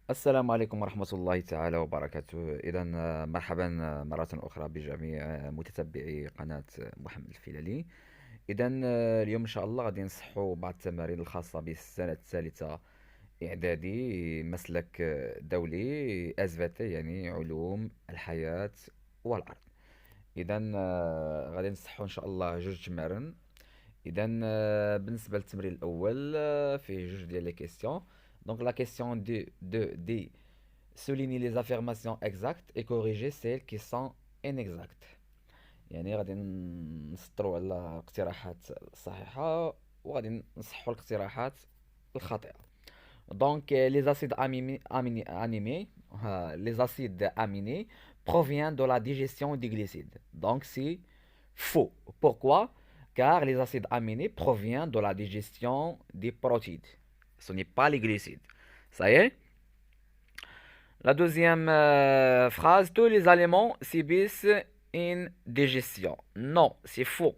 السلام عليكم ورحمة الله تعالى وبركاته. إذا مرحبا مرة أخرى بجميع متتبعي قناة محمد الفيلالي. إذا اليوم إن شاء الله غادي نصحوا بعض التمارين الخاصة بالسنة الثالثة إعدادي مسلك دولي أزفت، يعني علوم الحياة والأرض. إذا غادي نصحوا إن شاء الله جوج تمارين. إذا بالنسبة للتمرين الأول فيه جوج ديال لي كيسيون. دونك لا كيسيون دي souligner les affirmations exactes et corriger celles qui sont inexactes. يعني غادي نسطروا على الاقتراحات الصحيحة وغادي نصحوا الاقتراحات الخاطئة. Donc les acides les acides aminés proviennent de la digestion des glucides. Donc c'est faux. Pourquoi? Car les acides aminés proviennent de la digestion des protéines. Ce n'est pas les glucides. Ça y est? La deuxième phrase, tous les aliments subissent une digestion. Non, c'est faux.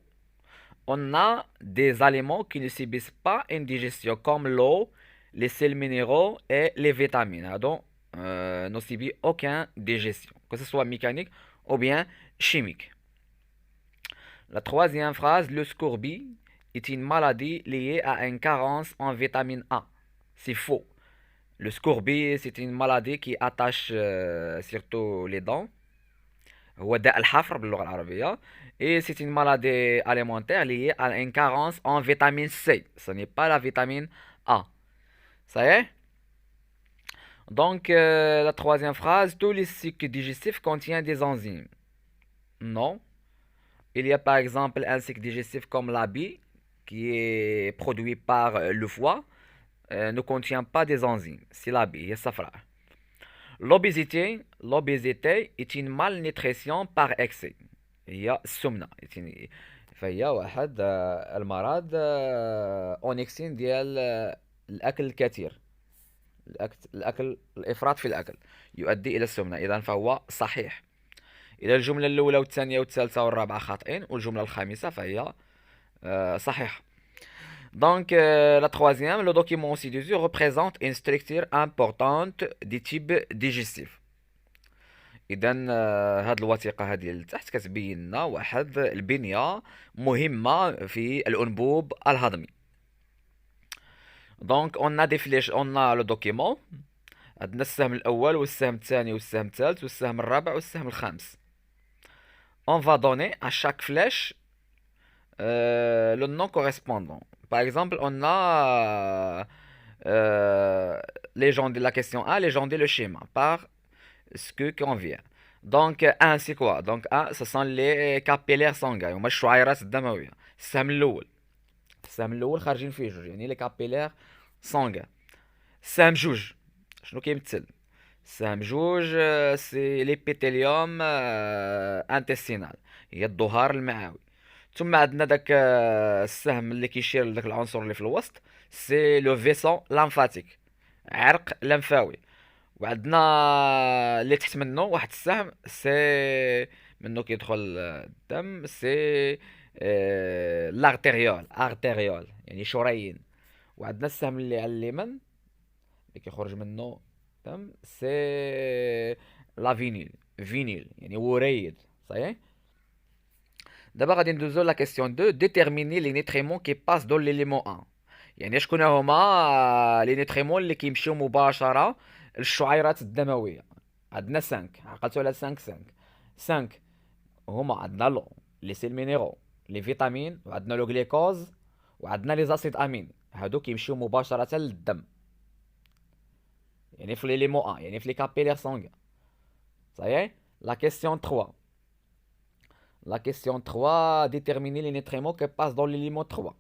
On a des aliments qui ne subissent pas une digestion, comme l'eau, les sels minéraux et les vitamines. Donc, ne subissent aucune digestion, que ce soit mécanique ou bien chimique. La troisième phrase, le scorbut est une maladie liée à une carence en vitamine A. C'est faux. Le scorbut, c'est une maladie qui attache surtout les dents. هو داء الحفر باللغة العربية. Et c'est une maladie alimentaire liée à une carence en vitamine C. Ce n'est pas la vitamine A. Ça y est? Donc, la troisième phrase, tous les cycles digestifs contiennent des enzymes. Non. Il y a par exemple un cycle digestif comme la bile, qui est produit par le foie, ne contient pas des enzymes. C'est la bile, c'est ça. L'obésité est une malnutrition par excès. هي السمنة فهي واحد المرض اونكسين ديال الاكل الكثير. الافراط في الاكل يؤدي الى السمنة، اذا فهو صحيح. اذا الجملة الاولى والثانية والثالثة والرابعة خاطئين والجملة الخامسة فهي صحيحة. Donc, la troisième, le document ci-dessus représente une structure importante du type digestif. إذا هاد الوثيقة هذه اللي تحت كتبين لنا واحد البنية مهمة في الأنبوب الهضمي. دونك اون دي فليش، اون لو دوكيمون. عندنا السهم الأول والسهم الثاني والسهم الثالث والسهم الرابع والسهم الخامس. On va donner à chaque flèche le nom correspondant. Par exemple, on a légender la question A, légender le schéma par ce que convient. Donc 1 c'est quoi? Donc 1 ce sont les capillaires sanguins هما الشعيرات الدموية. السهم الأول خارجين فيه جوج، يعني لي كابيلير سانغان. السهم جوج شنو كيمثل؟ السهم جوج سي ليبيتيليوم انتستينال، هي الظهار المعوي. ثم عندنا داك السهم اللي كيشير لداك العنصر اللي في الوسط، سي لو فيسون لامفاتيك، عرق لمفاوي. وعندنا اللي تحت منه واحد السهم سي منه كيدخل الدم، سي ارتيريول يعني شرايين. وعندنا السهم اللي على اليمين اللي كيخرج منه دم، سي لا فينيل يعني وريد. صحيح. دابا غادي ندوزو لا كيسيون 2، ديتيرميني لي نيتريمون كي باس دون ليليمون 1. يعني شكون هما لي نيتريمون اللي كيمشيو مباشره للشعيرات الدمويه؟ عندنا 5، عقلتوا على 5 هما عندنا لو، لي سيل مينيرو، لي فيتامين، وعندنا لو غليكوز، وعندنا لي زاسيد امين. هادو كيمشيو مباشره للدم، يعني في ليليمون 1، يعني في لي كابيلير سانغ. صحيح. لا كيسيون 3، La question 3, déterminer les nutriments qui passent dans l'élément 3.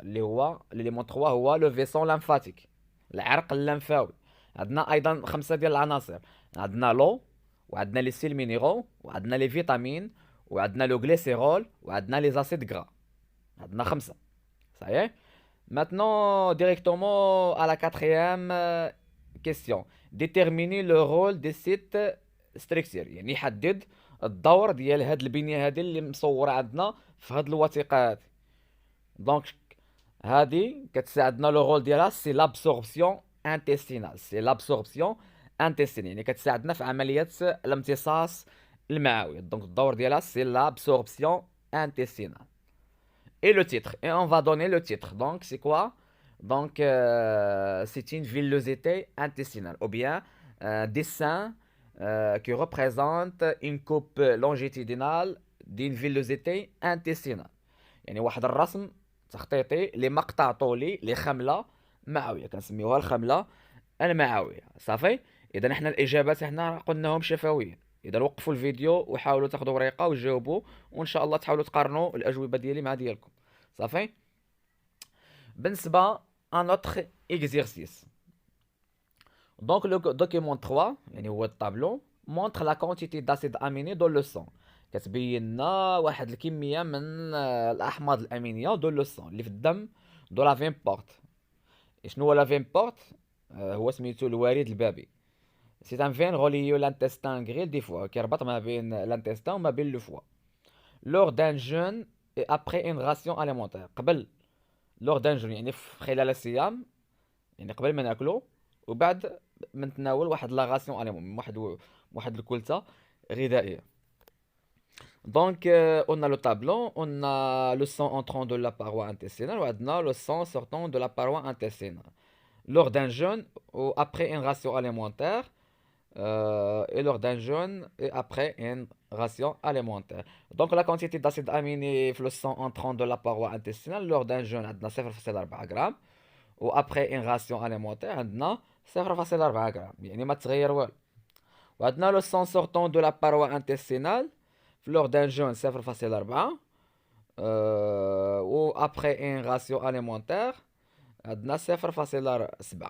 L'élément 3 هو le vaisseau lymphatique، العرق اللمفاوي. عندنا ايضا 5 ديال العناصر. عندنا لو، وعندنا لي سيل مينيرو، وعندنا لي فيتامين، وعندنا لو غليسيرول، وعندنا لي زاسيد غرا. عندنا 5. صحيح. Maintenant, directement à la quatrième question. Déterminer le rôle de cette structure. يعني يحدد الدور ديال هاد البنيه هادي اللي مصوره عندنا في هاد الوثيقه هادي. دونك هادي كتساعدنا، لو رول ديالها سي لابسوربسيون intestinale. C'est l'absorption انتستين، يعني كتساعدنا في عمليه الامتصاص المعوي. دونك الدور ديالها سي l'absorption intestinale. Et le titre, et on va donner le titre. Donc c'est quoi? Donc c'est une villosité intestinale ou bien un dessin qui représente une coupe longitudinale d'une villosité intestinale. يعني واحد الرسم تخطيطي لمقطع طولي لخملة معوية، كنسميوها الخملة المعوية. صافي. اذا احنا الاجابات احنا قلناهم شفويا. اذا وقفوا الفيديو وحاولوا تاخذوا ورقة وتجاوبوا، وان شاء الله تحاولوا تقارنوا الاجوبة ديالي مع ديالكم. صافي. بالنسبة à notre exercice. Donc le document 3 يعني هو الطابلو montre la quantité d'acide aminé dans le sang. كتبين لنا واحد الكمية من الأحماض الأمينية dans le sang اللي في الدم دو لا فين بورت. شنو هو لا فين بورت؟ هو سميتو الوريد البابي. سي ان فين غوليو لانتستان غريل دي فوا، كيربط ما بين لانتستان وما بين لو فوا. لور دان جون اي ابري ان راسيون اليمونتير، قبل لور دان جون يعني في خلال الصيام، يعني قبل ما ناكلو وبعد ما نتناول واحد لا راسيون اليمون، واحد الكلته غذائيه. Donc, on a le tableau, on a le sang entrant de la paroi intestinale, on a le sang sortant de la paroi intestinale. Lors d'un jeûne ou après une ration alimentaire, et lors d'un jeûne et après une ration alimentaire. Donc, la quantité d'acide aminé dans le sang entrant de la paroi intestinale, lors d'un jeûne, on a 0,4 grammes, ou après une ration alimentaire, on a 0,4 grammes. يعني ما تغير والو. وعندنا le sang sortant de la paroi intestinale, lors d'un jeûne 0,4 ou après une ration alimentaire عندنا 0,7.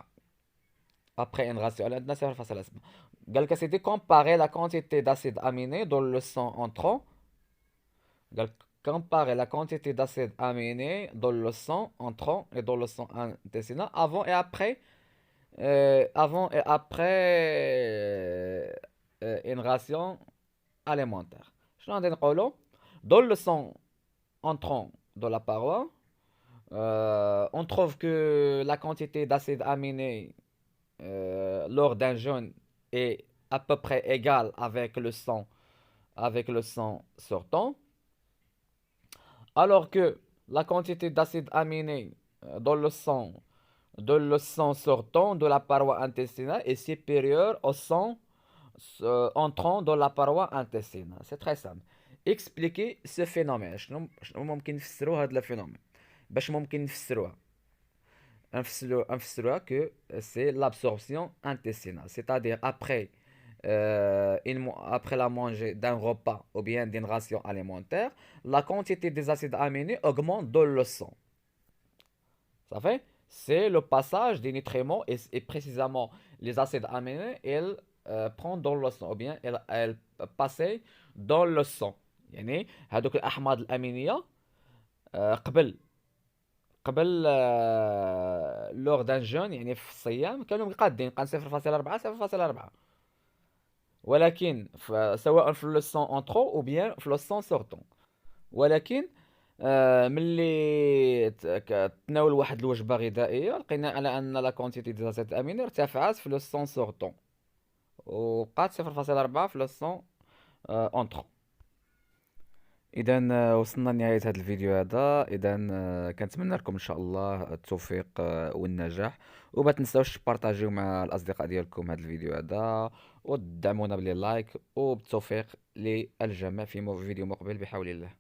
Après une ration عندنا 0,7. قال لك سيدي comparer la quantité d'acide aminé dans le sang entrant. قال comparer la quantité d'acide aminé dans le sang entrant et dans le sang intestinal avant et après une ration alimentaire. شنو غادي نقولوا؟ dans le sang entrant dans la paroi, on trouve que la quantité d'acide aminé lors d'un jeûne est à peu près égale avec le sang sortant, alors que la quantité d'acide aminé dans le sang sortant de la paroi intestinale est supérieure au sang entrant dans la paroi intestinale. C'est très simple. Expliquer ce phénomène. شنو ممكن نفسروا هذا الفينومين؟ باش ممكن نفسروها que c'est l'absorption intestinale, c'est-à-dire après la manger d'un repas ou bien d'une ration alimentaire, la quantité des acides aminés augmente dans le sang. Ça fait? C'est le passage des nutriments et précisément les acides aminés, ils prennent dans le sang ou bien elles passent dans le sang. يعني هذوك الأحماض الأمينية قبل لور دان جون يعني في الصيام كانوا قادين 0,4 0,4، ولكن سواء في لو سون انترو او بيان في لو سون سورتون. ولكن ملي تناول واحد الوجبه غذائيه لقينا على ان لا كونتيتي ديال الاسيد الاميني ارتفعت في لو سون سورتون وبقات 0,4 في لو سون انترو. اذا وصلنا لنهايه هذا الفيديو هذا. اذا كنتمنى لكم ان شاء الله التوفيق والنجاح، وما تنساوش تبارطاجيو مع الاصدقاء ديالكم هذا الفيديو هذا، وتدعمونا باللايك، وبالتوفيق للجميع في فيديو مقبل بحول الله.